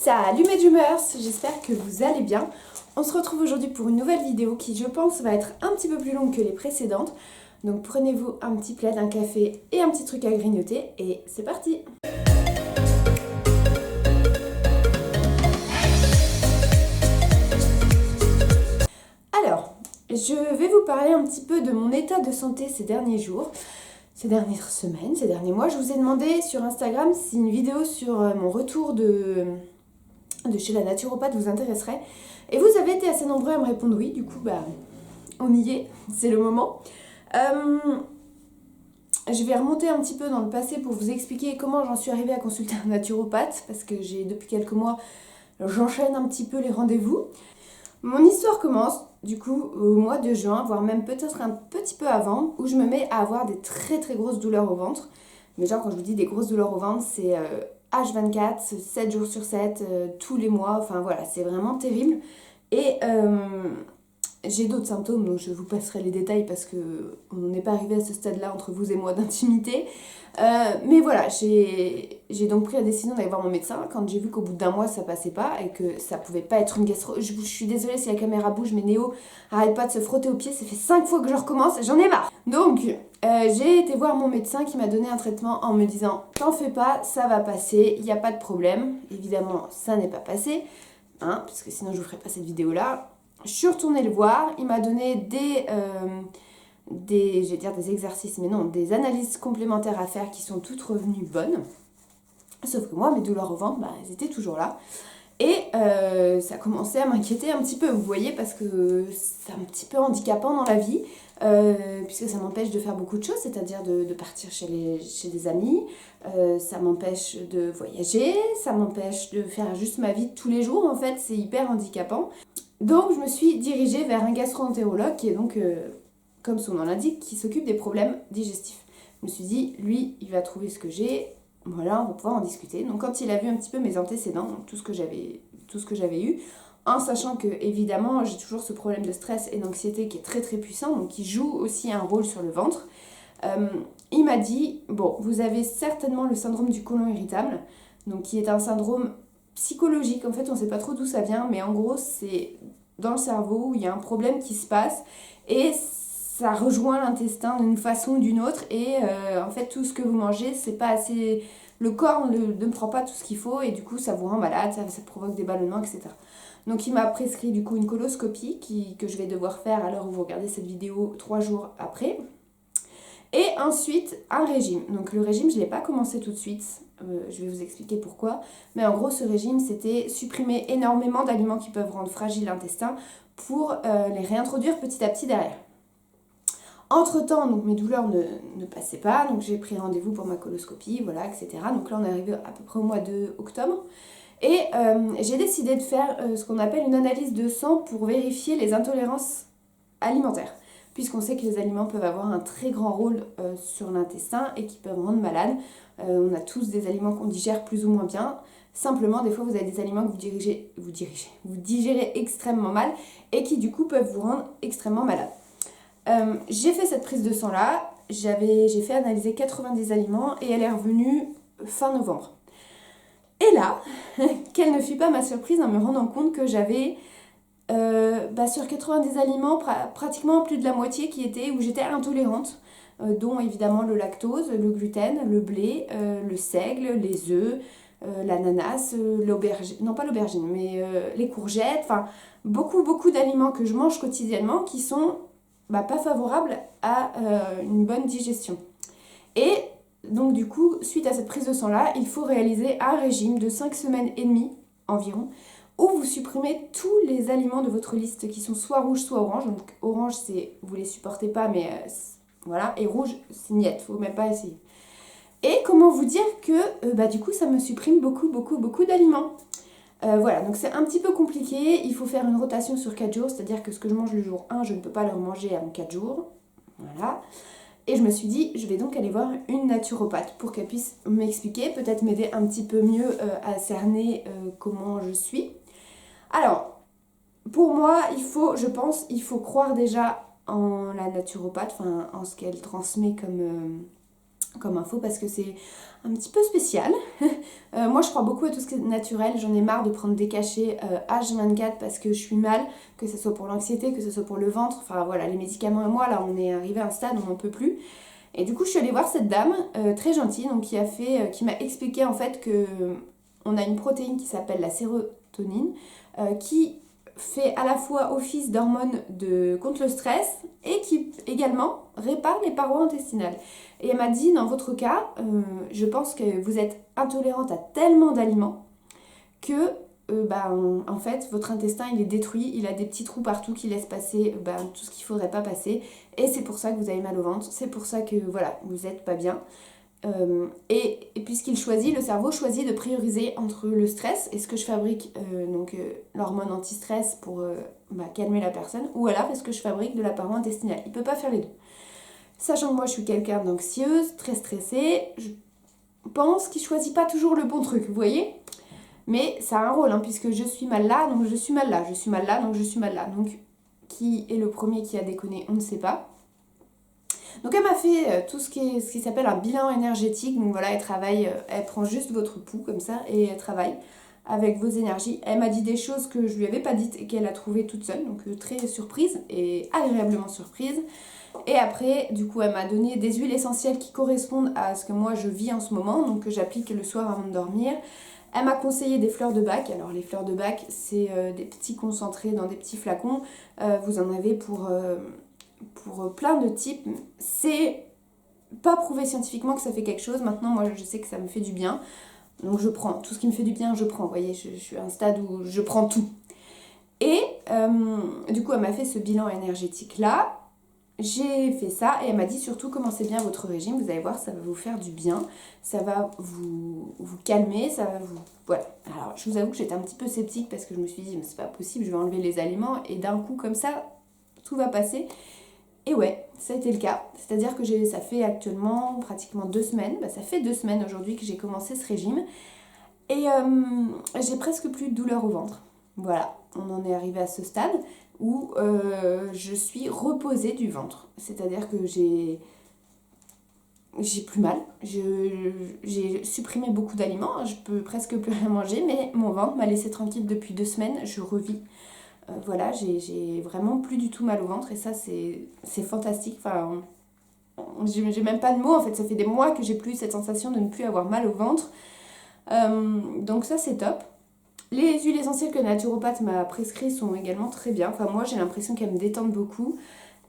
Salut mes Dreamers, j'espère que vous allez bien. On se retrouve aujourd'hui pour une nouvelle vidéo qui je pense va être un petit peu plus longue que les précédentes. Donc prenez-vous un petit plaid, un café et un petit truc à grignoter et c'est parti. Alors, je vais vous parler un petit peu de mon état de santé ces derniers jours. Ces dernières semaines, ces derniers mois. Je vous ai demandé sur Instagram si une vidéo sur mon retour de chez la naturopathe vous intéresserait. Et vous avez été assez nombreux à me répondre oui, du coup, on y est, c'est le moment. Je vais remonter un petit peu dans le passé pour vous expliquer comment j'en suis arrivée à consulter un naturopathe, parce que depuis quelques mois, j'enchaîne un petit peu les rendez-vous. Mon histoire commence, du coup, au mois de juin, voire même peut-être un petit peu avant, où je me mets à avoir des très très grosses douleurs au ventre. Mais genre, quand je vous dis des grosses douleurs au ventre, c'est H24, 7 jours sur 7, tous les mois, enfin voilà, c'est vraiment terrible. Et j'ai d'autres symptômes, donc je vous passerai les détails parce qu'on n'est pas arrivé à ce stade-là entre vous et moi d'intimité. Mais voilà, j'ai donc pris la décision d'aller voir mon médecin quand j'ai vu qu'au bout d'un mois ça passait pas et que ça pouvait pas être une gastro. Je suis désolée si la caméra bouge, mais Néo arrête pas de se frotter aux pieds, ça fait 5 fois que je recommence, j'en ai marre. Donc j'ai été voir mon médecin qui m'a donné un traitement en me disant t'en fais pas, ça va passer, il n'y a pas de problème. Évidemment, ça n'est pas passé, hein, parce que sinon je vous ferai pas cette vidéo là. Je suis retournée le voir, il m'a donné je vais dire des exercices, mais non, des analyses complémentaires à faire qui sont toutes revenues bonnes. Sauf que moi, mes douleurs au ventre, elles étaient toujours là. Et ça commençait à m'inquiéter un petit peu, vous voyez, parce que c'est un petit peu handicapant dans la vie, puisque ça m'empêche de faire beaucoup de choses, c'est-à-dire de partir chez des amis, ça m'empêche de voyager, ça m'empêche de faire juste ma vie de tous les jours, en fait, c'est hyper handicapant. Donc je me suis dirigée vers un gastro-entérologue qui est donc, comme son nom l'indique, qui s'occupe des problèmes digestifs. Je me suis dit, lui, il va trouver ce que j'ai, voilà, on va pouvoir en discuter. Donc quand il a vu un petit peu mes antécédents, donc tout ce que j'avais eu, en sachant que évidemment j'ai toujours ce problème de stress et d'anxiété qui est très très puissant, donc qui joue aussi un rôle sur le ventre, il m'a dit, bon, vous avez certainement le syndrome du côlon irritable, donc qui est un syndrome psychologique, en fait on sait pas trop d'où ça vient, mais en gros c'est dans le cerveau où il y a un problème qui se passe et ça rejoint l'intestin d'une façon ou d'une autre et en fait tout ce que vous mangez c'est pas assez, le corps ne prend pas tout ce qu'il faut et du coup ça vous rend malade, ça provoque des ballonnements, etc. Donc il m'a prescrit du coup une coloscopie que je vais devoir faire à l'heure où vous regardez cette vidéo 3 jours après. Et ensuite, un régime. Donc le régime, je ne l'ai pas commencé tout de suite, je vais vous expliquer pourquoi. Mais en gros, ce régime, c'était supprimer énormément d'aliments qui peuvent rendre fragile l'intestin pour les réintroduire petit à petit derrière. Entre-temps, donc mes douleurs ne passaient pas, donc j'ai pris rendez-vous pour ma coloscopie, voilà, etc. Donc là, on est arrivé à peu près au mois de octobre. Et j'ai décidé de faire ce qu'on appelle une analyse de sang pour vérifier les intolérances alimentaires, puisqu'on sait que les aliments peuvent avoir un très grand rôle sur l'intestin et qui peuvent rendre malade. On a tous des aliments qu'on digère plus ou moins bien. Simplement, des fois, vous avez des aliments que vous digérez extrêmement mal et qui, du coup, peuvent vous rendre extrêmement malade. J'ai fait cette prise de sang-là. J'ai fait analyser 90 aliments et elle est revenue fin novembre. Et là, quelle ne fut pas ma surprise en me rendant compte que j'avais sur 90 aliments, pratiquement plus de la moitié où j'étais intolérante, dont évidemment le lactose, le gluten, le blé, le seigle, les œufs, l'ananas, l'aubergine, non pas l'aubergine, mais les courgettes, enfin beaucoup d'aliments que je mange quotidiennement qui sont pas favorables à une bonne digestion. Et donc du coup, suite à cette prise de sang-là, il faut réaliser un régime de 5 semaines et demie environ, où vous supprimez tous les aliments de votre liste qui sont soit rouges, soit oranges. Donc orange, c'est vous les supportez pas, mais voilà. Et rouge, c'est niet, faut même pas essayer. Et comment vous dire que du coup, ça me supprime beaucoup d'aliments. Voilà, donc c'est un petit peu compliqué. Il faut faire une rotation sur 4 jours, c'est-à-dire que ce que je mange le jour 1, je ne peux pas le manger avant 4 jours. Voilà. Et je me suis dit, je vais donc aller voir une naturopathe pour qu'elle puisse m'expliquer, peut-être m'aider un petit peu mieux à cerner comment je suis. Alors, pour moi, il faut croire déjà en la naturopathe, en ce qu'elle transmet comme info parce que c'est un petit peu spécial. Moi je crois beaucoup à tout ce qui est naturel, j'en ai marre de prendre des cachets H24 parce que je suis mal, que ce soit pour l'anxiété, que ce soit pour le ventre, enfin voilà, les médicaments et moi là on est arrivé à un stade où on n'en peut plus. Et du coup je suis allée voir cette dame très gentille donc qui m'a expliqué en fait que on a une protéine qui s'appelle la sérotonine qui fait à la fois office d'hormone contre le stress et qui également répare les parois intestinales. Et elle m'a dit, dans votre cas, je pense que vous êtes intolérante à tellement d'aliments que, en fait, votre intestin, il est détruit, il a des petits trous partout qui laissent passer tout ce qu'il ne faudrait pas passer. Et c'est pour ça que vous avez mal au ventre, c'est pour ça que, voilà, vous n'êtes pas bien. Et le cerveau choisit de prioriser entre le stress et ce que je fabrique, l'hormone anti-stress pour calmer la personne, ou alors est-ce que je fabrique de la paroi intestinale. Il ne peut pas faire les deux. Sachant que moi je suis quelqu'un d'anxieuse, très stressée, je pense qu'il ne choisit pas toujours le bon truc, vous voyez. Mais ça a un rôle, puisque je suis mal là, donc je suis mal là, je suis mal là, donc je suis mal là. Donc qui est le premier qui a déconné, on ne sait pas. Donc elle m'a fait tout ce qui s'appelle un bilan énergétique. Donc voilà, elle prend juste votre pouls comme ça et elle travaille avec vos énergies. Elle m'a dit des choses que je lui avais pas dites et qu'elle a trouvées toute seule. Donc très surprise et agréablement surprise. Et après, du coup, elle m'a donné des huiles essentielles qui correspondent à ce que moi je vis en ce moment, donc que j'applique le soir avant de dormir. Elle m'a conseillé des fleurs de Bach. Alors les fleurs de Bach, c'est des petits concentrés dans des petits flacons. Vous en avez pour plein de types. C'est pas prouvé scientifiquement que ça fait quelque chose. Maintenant, moi, je sais que ça me fait du bien. Donc je prends. Tout ce qui me fait du bien, je prends. Vous voyez, je suis à un stade où je prends tout. Et du coup, elle m'a fait ce bilan énergétique-là. J'ai fait ça et elle m'a dit surtout commencez bien votre régime, vous allez voir, ça va vous faire du bien, ça va vous calmer, ça va vous... Voilà. Alors, je vous avoue que j'étais un petit peu sceptique parce que je me suis dit, mais c'est pas possible, je vais enlever les aliments et d'un coup, comme ça, tout va passer. Et ouais, ça a été le cas. C'est-à-dire que ça fait actuellement pratiquement 2 semaines, ça fait 2 semaines aujourd'hui que j'ai commencé ce régime et j'ai presque plus de douleur au ventre. Voilà, on en est arrivé à ce stade où je suis reposée du ventre. C'est-à-dire que j'ai plus mal. J'ai supprimé beaucoup d'aliments, je peux presque plus rien manger, mais mon ventre m'a laissé tranquille depuis 2 semaines, je revis. Voilà, j'ai vraiment plus du tout mal au ventre et ça c'est fantastique. Enfin, j'ai même pas de mots en fait, ça fait des mois que j'ai plus cette sensation de ne plus avoir mal au ventre. Donc ça c'est top. Les huiles essentielles que la naturopathe m'a prescrites sont également très bien. Enfin, moi, j'ai l'impression qu'elles me détendent beaucoup.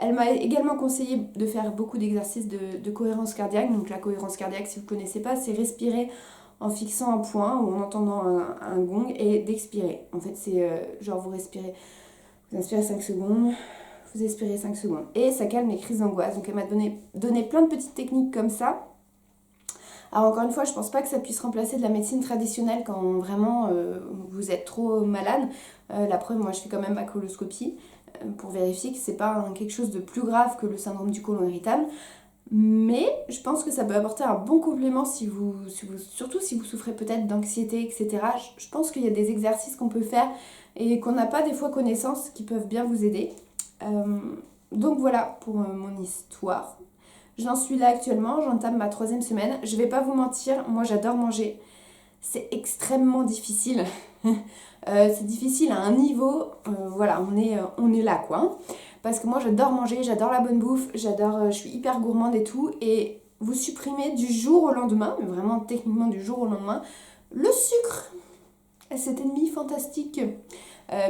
Elle m'a également conseillé de faire beaucoup d'exercices de cohérence cardiaque. Donc, la cohérence cardiaque, si vous ne connaissez pas, c'est respirer en fixant un point ou en entendant un gong et d'expirer. En fait, c'est genre vous inspirez 5 secondes, vous expirez 5 secondes. Et ça calme les crises d'angoisse. Donc, elle m'a donné plein de petites techniques comme ça. Alors encore une fois, je pense pas que ça puisse remplacer de la médecine traditionnelle quand vraiment vous êtes trop malade. La preuve, moi je fais quand même ma coloscopie pour vérifier que c'est pas quelque chose de plus grave que le syndrome du côlon irritable. Mais je pense que ça peut apporter un bon complément surtout si vous souffrez peut-être d'anxiété, etc. Je pense qu'il y a des exercices qu'on peut faire et qu'on n'a pas des fois connaissance qui peuvent bien vous aider. Donc voilà pour mon histoire. J'en suis là actuellement, j'entame ma 3e semaine. Je vais pas vous mentir, moi j'adore manger. C'est extrêmement difficile. C'est difficile à un niveau, voilà, on est là quoi. Parce que moi j'adore manger, j'adore la bonne bouffe, je suis hyper gourmande et tout. Et vous supprimez du jour au lendemain, mais vraiment techniquement du jour au lendemain, le sucre. Cet ennemi fantastique.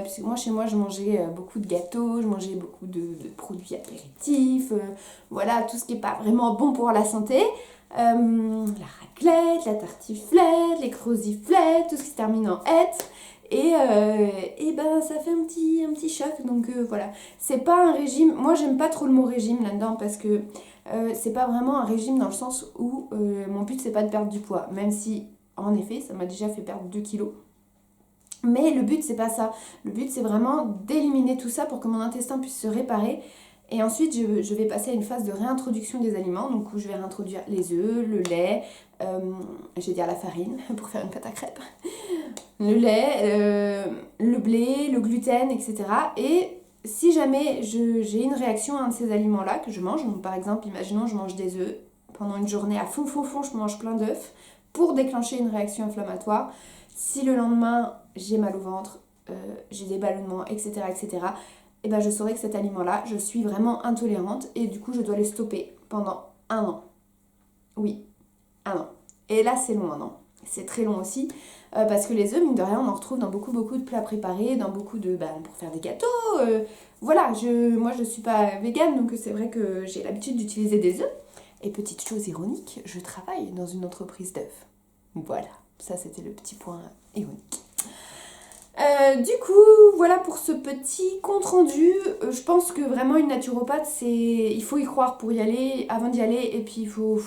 Puisque moi, chez moi, je mangeais beaucoup de gâteaux, je mangeais beaucoup de produits apéritifs, voilà, tout ce qui n'est pas vraiment bon pour la santé. La raclette, la tartiflette, les croziflettes, tout ce qui se termine en ette. Et ça fait un petit choc, donc voilà. C'est pas un régime, moi j'aime pas trop le mot régime là-dedans parce que c'est pas vraiment un régime dans le sens où mon but c'est pas de perdre du poids, même si en effet ça m'a déjà fait perdre 2 kilos. Mais le but c'est pas ça, le but c'est vraiment d'éliminer tout ça pour que mon intestin puisse se réparer et ensuite je vais passer à une phase de réintroduction des aliments, donc où je vais réintroduire les œufs, le lait, je vais dire la farine pour faire une pâte à crêpes, le lait, le blé, le gluten, etc. Et si jamais j'ai une réaction à un de ces aliments-là que je mange, donc par exemple imaginons je mange des œufs pendant une journée à fond, je mange plein d'œufs pour déclencher une réaction inflammatoire. Si le lendemain j'ai mal au ventre, j'ai des ballonnements, etc., et ben je saurai que cet aliment-là, je suis vraiment intolérante et du coup je dois le stopper pendant 1 an. Oui, 1 an. Et là c'est long, 1 an. C'est très long aussi, parce que les œufs, mine de rien, on en retrouve dans beaucoup de plats préparés, dans beaucoup de... pour faire des gâteaux, voilà, moi je suis pas végane, donc c'est vrai que j'ai l'habitude d'utiliser des œufs. Et petite chose ironique, je travaille dans une entreprise d'œufs. Voilà, ça c'était le petit point ironique. Du coup, voilà pour ce petit compte rendu. Je pense que vraiment une naturopathe, il faut y croire pour y aller, avant d'y aller, et puis il faut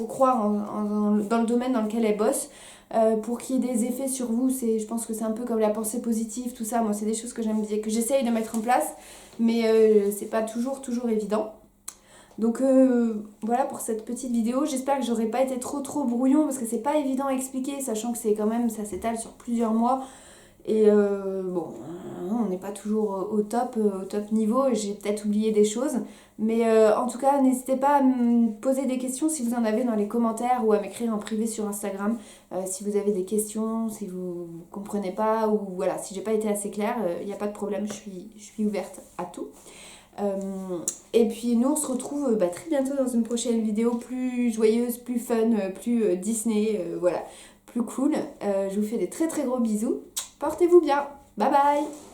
croire dans le domaine dans lequel elle bosse. Pour qu'il y ait des effets sur vous, je pense que c'est un peu comme la pensée positive, tout ça. Moi, c'est des choses que j'essaye de mettre en place, mais c'est pas toujours évident. Donc voilà pour cette petite vidéo. J'espère que j'aurais pas été trop brouillon, parce que c'est pas évident à expliquer, sachant que ça s'étale sur plusieurs mois. Et bon, on n'est pas toujours au top niveau, et j'ai peut-être oublié des choses. Mais en tout cas, n'hésitez pas à me poser des questions si vous en avez dans les commentaires, ou à m'écrire en privé sur Instagram si vous avez des questions, si vous ne comprenez pas, ou voilà, si j'ai pas été assez claire, il n'y a pas de problème, je suis ouverte à tout. Et puis nous on se retrouve très bientôt dans une prochaine vidéo plus joyeuse, plus fun, plus Disney, voilà, plus cool. Je vous fais des très gros bisous. Portez-vous bien. Bye bye.